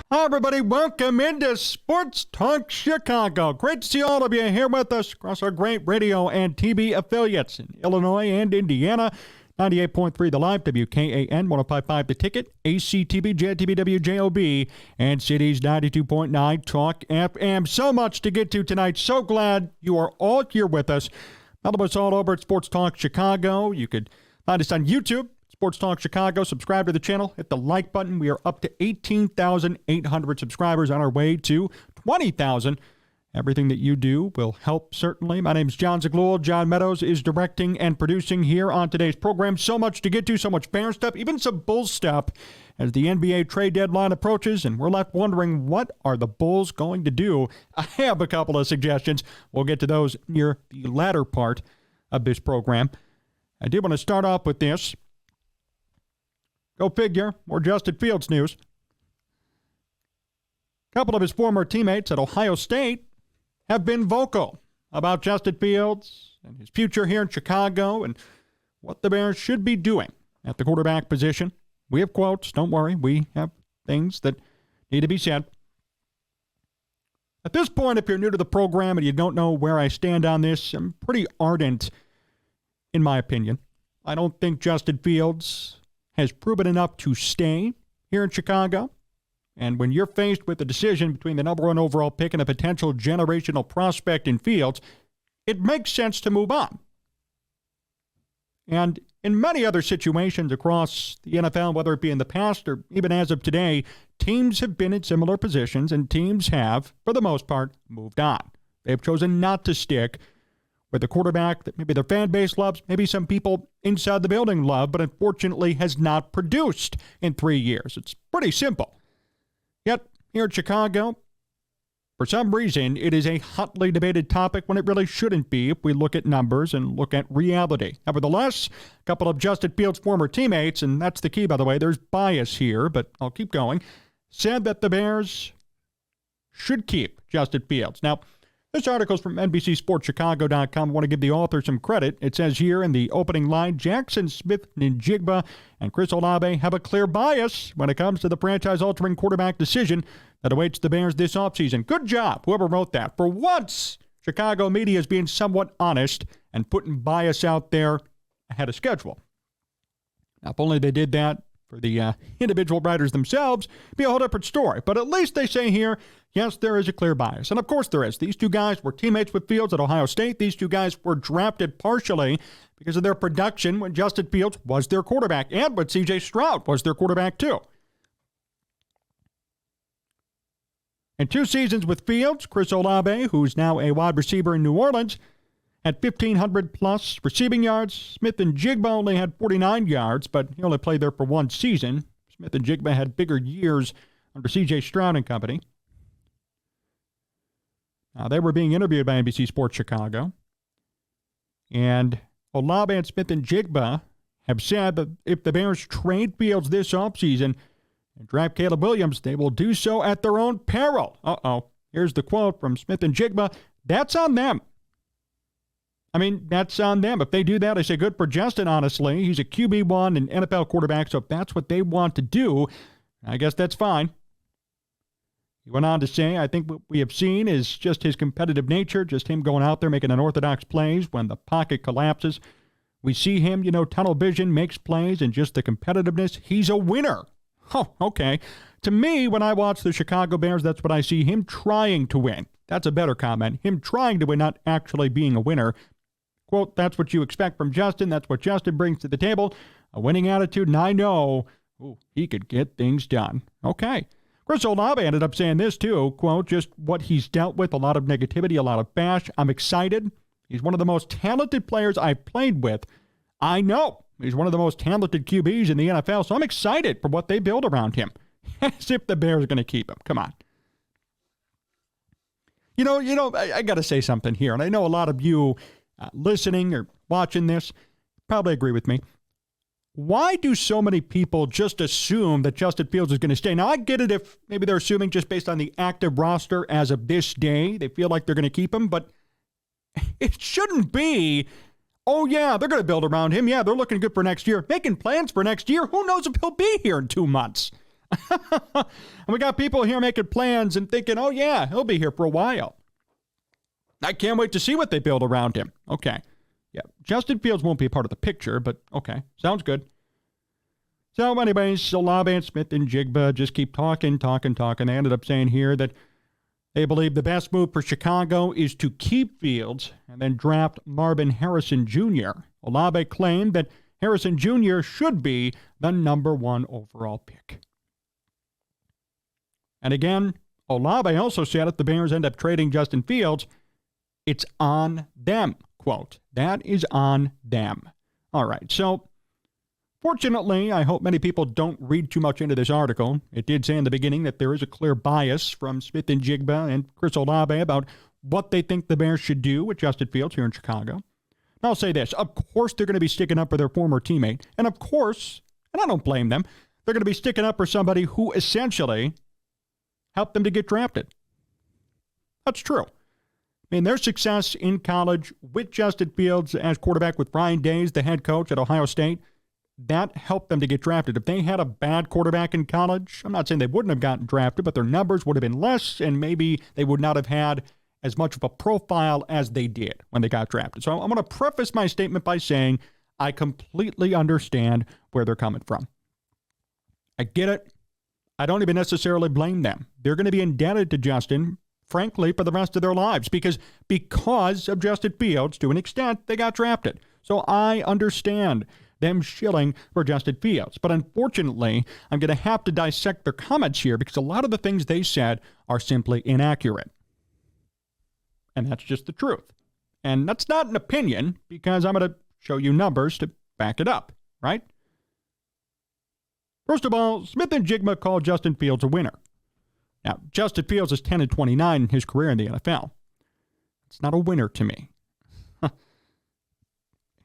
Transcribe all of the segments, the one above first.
Hi, everybody. Welcome into Sports Talk Chicago. Great to see all of you here with us across our great radio and TV affiliates in Illinois and Indiana. 98.3 The Live, WKAN, 105.5 The Ticket, ACTV, JTB, WJOB, and Cities 92.9 Talk FM. So much to get to tonight. So glad you are all here with us. Follow us all over at Sports Talk Chicago. You could find us on YouTube. Sports Talk Chicago. Subscribe to the channel. Hit the like button. We are up to 18,800 subscribers, on our way to 20,000. Everything that you do will help, certainly. My name is Jon Zaghloul. John Meadows is directing and producing here on today's program. So much to get to, so much Bear stuff, even some Bulls stuff as the NBA trade deadline approaches, and we're left wondering, what are the Bulls going to do? I have a couple of suggestions. We'll get to those near the latter part of this program. I did want to start off with this. Go figure, more Justin Fields news. A couple of his former teammates at Ohio State have been vocal about Justin Fields and his future here in Chicago and what the Bears should be doing at the quarterback position. We have quotes, don't worry, we have things that need to be said. At this point, if you're new to the program and you don't know where I stand on this, I'm pretty ardent in my opinion. I don't think Justin Fields has proven enough to stay here in Chicago. And when you're faced with the decision between the number one overall pick and a potential generational prospect in Fields, it makes sense to move on. And in many other situations across the NFL, whether it be in the past or even as of today, teams have been in similar positions and teams have, for the most part, moved on. They've chosen not to stick with a quarterback that maybe their fan base loves, maybe some people inside the building love, but unfortunately has not produced in 3 years. It's pretty simple. Yet, here in Chicago, for some reason, it is a hotly debated topic when it really shouldn't be if we look at numbers and look at reality. Nevertheless, a couple of Justin Fields' former teammates, and that's the key, by the way, there's bias here, but I'll keep going, said that the Bears should keep Justin Fields. Now, this article is from NBCSportsChicago.com. I want to give the author some credit. It says here in the opening line, Jackson Smith-Njigba and Chris Olave have a clear bias when it comes to the franchise-altering quarterback decision that awaits the Bears this offseason. Good job, whoever wrote that. For once, Chicago media is being somewhat honest and putting bias out there ahead of schedule. Now, if only they did that for the individual writers themselves, it'd be a whole different story. But at least they say here, yes, there is a clear bias. And of course there is. These two guys were teammates with Fields at Ohio State. These two guys were drafted partially because of their production when Justin Fields was their quarterback and when C.J. Stroud was their quarterback too. In 2 seasons with Fields, Chris Olave, who's now a wide receiver in New Orleans, had 1,500-plus receiving yards. Smith-Njigba only had 49 yards, but he only played there for 1 season. Smith-Njigba had bigger years under C.J. Stroud and company. Now, they were being interviewed by NBC Sports Chicago. And Olave and Smith-Njigba have said that if the Bears trade Fields this offseason and draft Caleb Williams, they will do so at their own peril. Here's the quote from Smith-Njigba. That's on them. I mean, that's on them. If they do that, I say good for Justin, honestly. He's a QB1 and NFL quarterback, so if that's what they want to do, I guess that's fine. He went on to say, I think what we have seen is just his competitive nature, just him going out there making unorthodox plays when the pocket collapses. We see him, tunnel vision, makes plays, and just the competitiveness. He's a winner. Oh, okay. To me, when I watch the Chicago Bears, that's what I see, him trying to win. That's a better comment. Him trying to win, not actually being a winner. Quote, that's what you expect from Justin. That's what Justin brings to the table. A winning attitude, and I know he could get things done. Okay. Chris Olave ended up saying this too, quote, just what he's dealt with, a lot of negativity, a lot of bash. I'm excited. He's one of the most talented players I've played with. I know he's one of the most talented QBs in the NFL, so I'm excited for what they build around him. As if the Bears are going to keep him. Come on. I got to say something here, and I know a lot of you listening or watching this probably agree with me. Why do so many people just assume that Justin Fields is going to stay? Now, I get it if maybe they're assuming just based on the active roster as of this day, they feel like they're going to keep him, but it shouldn't be, oh, yeah, they're going to build around him. Yeah, they're looking good for next year. Making plans for next year. Who knows if he'll be here in 2 months? And we got people here making plans and thinking, oh, yeah, he'll be here for a while. I can't wait to see what they build around him. Okay. Yeah, Justin Fields won't be a part of the picture, but okay, sounds good. So anyways, Olave and Smith and Jigba just keep talking. They ended up saying here that they believe the best move for Chicago is to keep Fields and then draft Marvin Harrison Jr. Olave claimed that Harrison Jr. should be the number 1 overall pick. And again, Olave also said if the Bears end up trading Justin Fields, it's on them. Quote, that is on them. All right, so fortunately, I hope many people don't read too much into this article. It did say in the beginning that there is a clear bias from Smith and Jigba and Chris Olave about what they think the Bears should do with Justin Fields here in Chicago. And I'll say this. Of course, they're going to be sticking up for their former teammate. And of course, and I don't blame them, they're going to be sticking up for somebody who essentially helped them to get drafted. That's true. I mean, their success in college with Justin Fields as quarterback with Ryan Days, the head coach at Ohio State, that helped them to get drafted. If they had a bad quarterback in college, I'm not saying they wouldn't have gotten drafted, but their numbers would have been less, and maybe they would not have had as much of a profile as they did when they got drafted. So I'm going to preface my statement by saying I completely understand where they're coming from. I get it. I don't even necessarily blame them. They're going to be indebted to Justin, frankly, for the rest of their lives because of Justin Fields, to an extent, they got drafted. So I understand them shilling for Justin Fields. But unfortunately, I'm going to have to dissect their comments here because a lot of the things they said are simply inaccurate. And that's just the truth. And that's not an opinion because I'm going to show you numbers to back it up, right? First of all, Smith and Jigba called Justin Fields a winner. Now, Justin Fields is 10-29 in his career in the NFL. It's not a winner to me.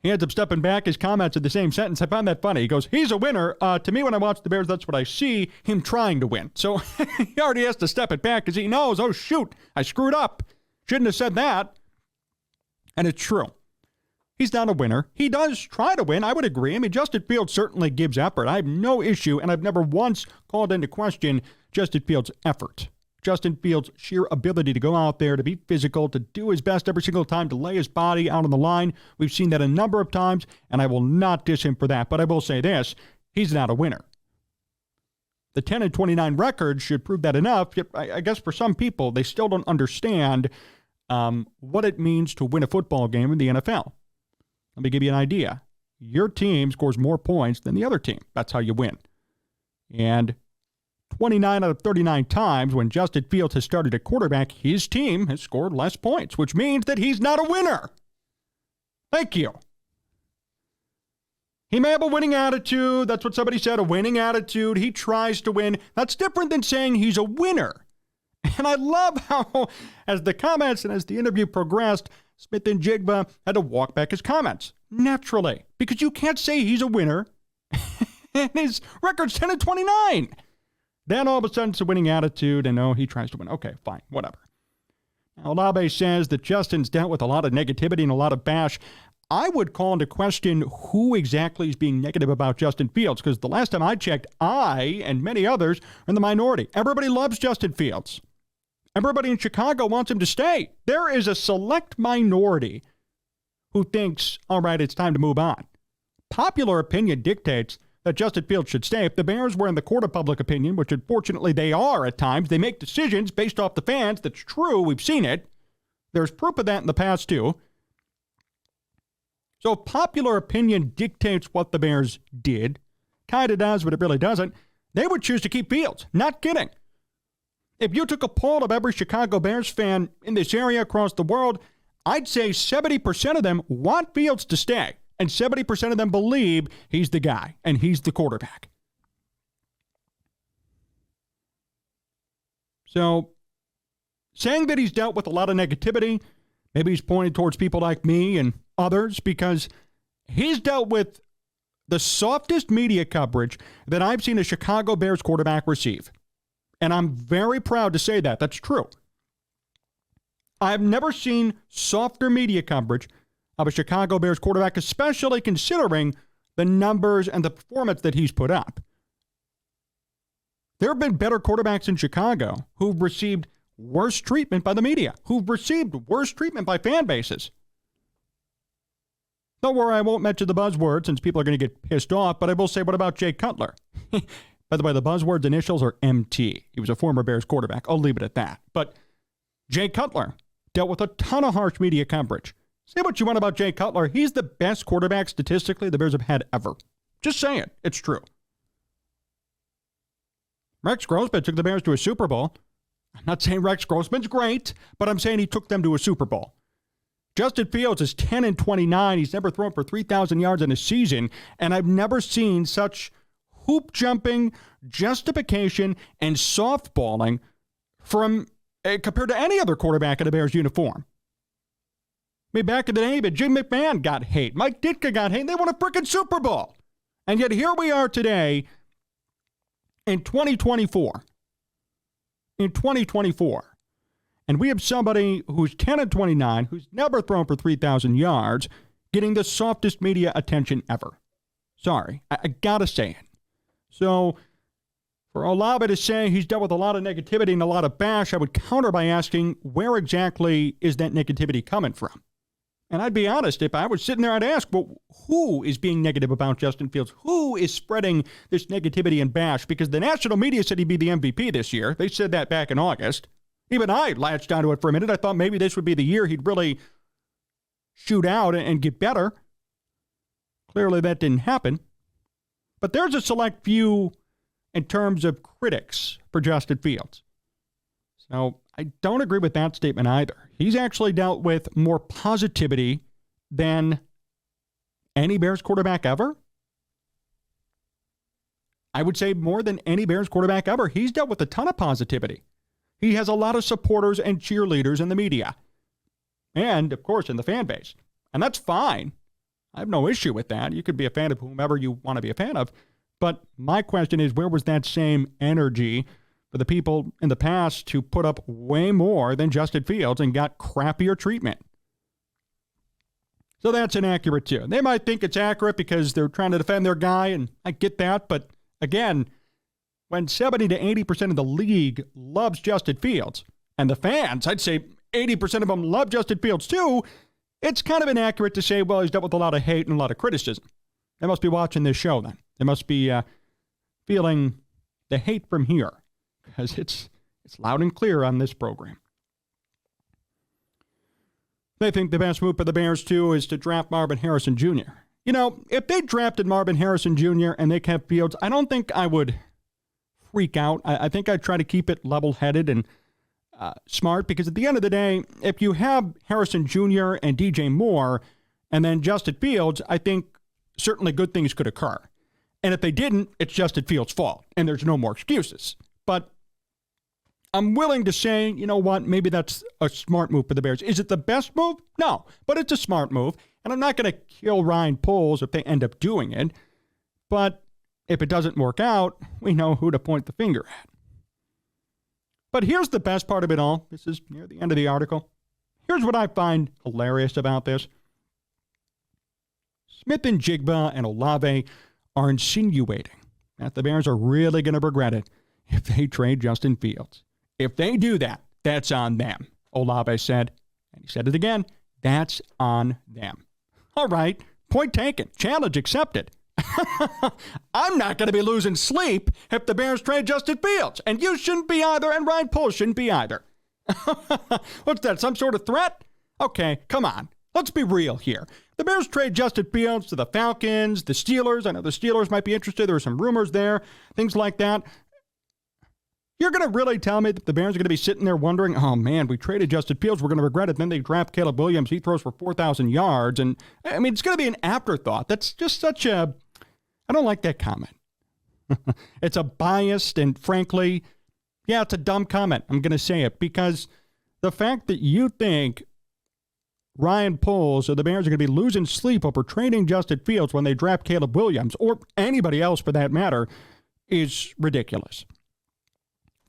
He ends up stepping back his comments in the same sentence. I found that funny. He goes, he's a winner. To me, when I watch the Bears, that's what I see, him trying to win. So he already has to step it back because he knows, oh, shoot, I screwed up. Shouldn't have said that. And it's true. He's not a winner. He does try to win. I would agree. I mean, Justin Fields certainly gives effort. I have no issue, and I've never once called into question Justin Fields' effort. Justin Fields' sheer ability to go out there, to be physical, to do his best every single time, to lay his body out on the line. We've seen that a number of times, and I will not diss him for that. But I will say this, he's not a winner. The 10-29 record should prove that enough. Yet I guess for some people, they still don't understand what it means to win a football game in the NFL. Let me give you an idea. Your team scores more points than the other team. That's how you win. And 29 out of 39 times when Justin Fields has started at quarterback, his team has scored less points, which means that he's not a winner. Thank you. He may have a winning attitude. That's what somebody said, a winning attitude. He tries to win. That's different than saying he's a winner. And I love how, as the comments and as the interview progressed, Smith and Jigba had to walk back his comments. Naturally. Because you can't say he's a winner. And his record's 10-29. Then all of a sudden it's a winning attitude and he tries to win. Okay, fine, whatever. Now, Olave says that Justin's dealt with a lot of negativity and a lot of bash. I would call into question who exactly is being negative about Justin Fields, because the last time I checked, I and many others are in the minority. Everybody loves Justin Fields. Everybody in Chicago wants him to stay. There is a select minority who thinks, all right, it's time to move on. Popular opinion dictates that Justin Fields should stay. If the Bears were in the court of public opinion, which unfortunately they are at times, they make decisions based off the fans. That's true. We've seen it. There's proof of that in the past, too. So if popular opinion dictates what the Bears did, kind of does, but it really doesn't, they would choose to keep Fields. Not kidding. If you took a poll of every Chicago Bears fan in this area across the world, I'd say 70% of them want Fields to stay. And 70% of them believe he's the guy and he's the quarterback. So, saying that he's dealt with a lot of negativity, maybe he's pointed towards people like me and others, because he's dealt with the softest media coverage that I've seen a Chicago Bears quarterback receive. And I'm very proud to say that. That's true. I've never seen softer media coverage of a Chicago Bears quarterback, especially considering the numbers and the performance that he's put up. There have been better quarterbacks in Chicago who've received worse treatment by the media, who've received worse treatment by fan bases. Don't worry, I won't mention the buzzword since people are going to get pissed off, but I will say, what about Jay Cutler? By the way, the buzzword's initials are MT. He was a former Bears quarterback. I'll leave it at that. But Jay Cutler dealt with a ton of harsh media coverage. Say what you want about Jay Cutler. He's the best quarterback statistically the Bears have had ever. Just saying. It's true. Rex Grossman took the Bears to a Super Bowl. I'm not saying Rex Grossman's great, but I'm saying he took them to a Super Bowl. Justin Fields is 10-29. He's never thrown for 3,000 yards in a season, and I've never seen such hoop jumping, justification, and softballing from compared to any other quarterback in a Bears uniform. I mean, back in the day, but Jim McMahon got hate. Mike Ditka got hate. They won a freaking Super Bowl. And yet here we are today in 2024. In 2024. And we have somebody who's 10-29, who's never thrown for 3,000 yards, getting the softest media attention ever. Sorry, I gotta say it. So, for Olave to say he's dealt with a lot of negativity and a lot of bash, I would counter by asking, where exactly is that negativity coming from? And I'd be honest, if I was sitting there, I'd ask, well, who is being negative about Justin Fields? Who is spreading this negativity and bash? Because the national media said he'd be the MVP this year. They said that back in August. Even I latched onto it for a minute. I thought maybe this would be the year he'd really shoot out and get better. Clearly that didn't happen. But there's a select few in terms of critics for Justin Fields. So I don't agree with that statement either. He's actually dealt with more positivity than any Bears quarterback ever. I would say more than any Bears quarterback ever. He's dealt with a ton of positivity. He has a lot of supporters and cheerleaders in the media. And, of course, in the fan base. And that's fine. I have no issue with that. You could be a fan of whomever you want to be a fan of. But my question is, where was that same energy for the people in the past who put up way more than Justin Fields and got crappier treatment? So that's inaccurate, too. They might think it's accurate because they're trying to defend their guy, and I get that. But, again, when 70 to 80% of the league loves Justin Fields, and the fans, I'd say 80% of them love Justin Fields too, it's kind of inaccurate to say, well, he's dealt with a lot of hate and a lot of criticism. They must be watching this show then. They must be feeling the hate from here, because it's loud and clear on this program. They think the best move for the Bears, too, is to draft Marvin Harrison Jr. You know, if they drafted Marvin Harrison Jr. and they kept Fields, I don't think I would freak out. I think I'd try to keep it level-headed and smart, because at the end of the day, if you have Harrison Jr. and DJ Moore and then Justin Fields, I think certainly good things could occur. And if they didn't, it's Justin Fields' fault, and there's no more excuses. But I'm willing to say, you know what, maybe that's a smart move for the Bears. Is it the best move? No, but it's a smart move, and I'm not going to kill Ryan Poles if they end up doing it. But if it doesn't work out, we know who to point the finger at. But here's the best part of it all. This is near the end of the article. Here's what I find hilarious about this. Smith and Jigba and Olave are insinuating that the Bears are really going to regret it if they trade Justin Fields. If they do that, that's on them, Olave said. And he said it again, that's on them. All right, point taken. Challenge accepted. I'm not going to be losing sleep if the Bears trade Justin Fields. And you shouldn't be either, and Ryan Poles shouldn't be either. What's that, some sort of threat? Okay, come on. Let's be real here. The Bears trade Justin Fields to the Falcons, the Steelers. I know the Steelers might be interested. There are some rumors there, things like that. You're going to really tell me that the Bears are going to be sitting there wondering, oh, man, we traded Justin Fields. We're going to regret it. Then they draft Caleb Williams. He throws for 4,000 yards. And, I mean, it's going to be an afterthought. That's just such a... I don't like that comment. It's a biased and, frankly, yeah, it's a dumb comment. I'm going to say it because the fact that you think Ryan Poles or the Bears are going to be losing sleep over trading Justin Fields when they draft Caleb Williams, or anybody else for that matter, is ridiculous.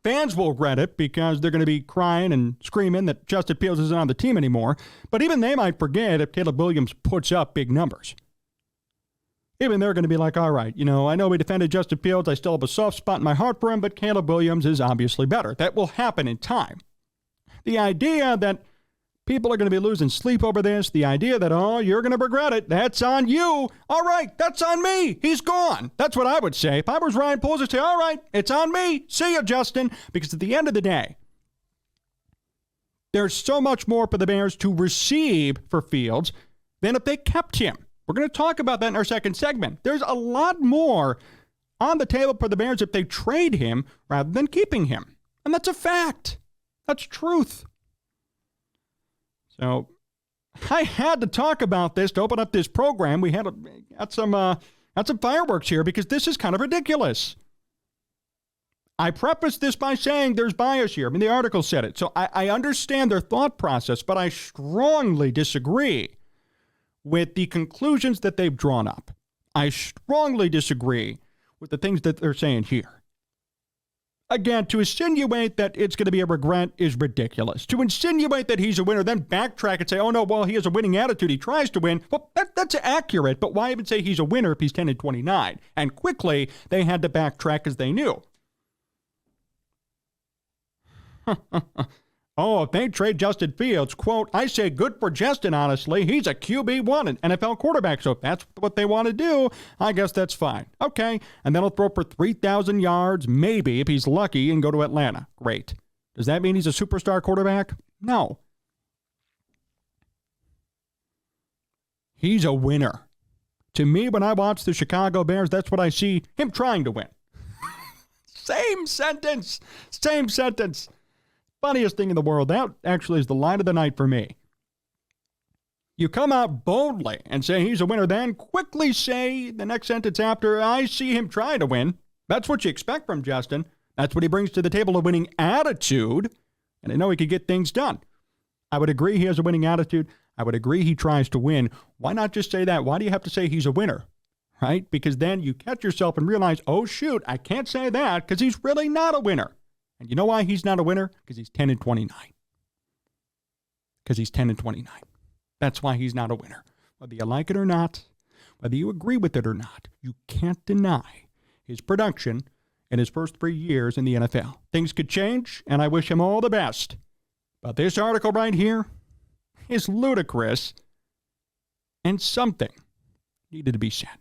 Fans will regret it because they're going to be crying and screaming that Justin Fields isn't on the team anymore, but even they might forget if Caleb Williams puts up big numbers. even they're going to be like, all right, I know we defended Justin Fields. I still have a soft spot in my heart for him, but Caleb Williams is obviously better. That will happen in time. The idea that people are going to be losing sleep over this, the idea that, oh, you're going to regret it, that's on you. All right, that's on me. He's gone. That's what I would say. If I was Ryan Poles, I'd say, all right, it's on me. See you, Justin. Because at the end of the day, there's so much more for the Bears to receive for Fields than if they kept him. We're going to talk about that in our second segment. There's a lot more on the table for the Bears if they trade him rather than keeping him. And that's a fact. That's truth. So I had to talk about this to open up this program. We had some fireworks here because this is kind of ridiculous. I prefaced this by saying there's bias here. I mean, the article said it. So I understand their thought process, but I strongly disagree with the conclusions that they've drawn up. I strongly disagree with the things that they're saying here. Again, to insinuate that it's going to be a regret is ridiculous. To insinuate that he's a winner, then backtrack and say, oh, no, well, he has a winning attitude. He tries to win. Well, that's accurate, but why even say he's a winner if he's 10-29? And quickly, they had to backtrack as they knew. Oh, if they trade Justin Fields, quote, I say good for Justin, honestly. He's a QB1, an NFL quarterback. So if that's what they want to do, I guess that's fine. Okay. And then he'll throw for 3,000 yards, maybe, if he's lucky, and go to Atlanta. Great. Does that mean he's a superstar quarterback? No. He's a winner. To me, when I watch the Chicago Bears, that's what I see him trying to win. Same sentence. Same sentence. Funniest thing in the world. That actually is the line of the night for me. You come out boldly and say he's a winner, then quickly say the next sentence after, I see him trying to win. That's what you expect from Justin. That's what he brings to the table, a winning attitude. And I know he could get things done. I would agree he has a winning attitude. I would agree he tries to win. Why not just say that? Why do you have to say he's a winner? Right? Because then you catch yourself and realize, oh, shoot, I can't say that because he's really not a winner. And you know why he's not a winner? Because he's 10-29. Because he's 10-29. That's why he's not a winner. Whether you like it or not, whether you agree with it or not, you can't deny his production in his first 3 years in the NFL. Things could change, and I wish him all the best. But this article right here is ludicrous, and something needed to be said.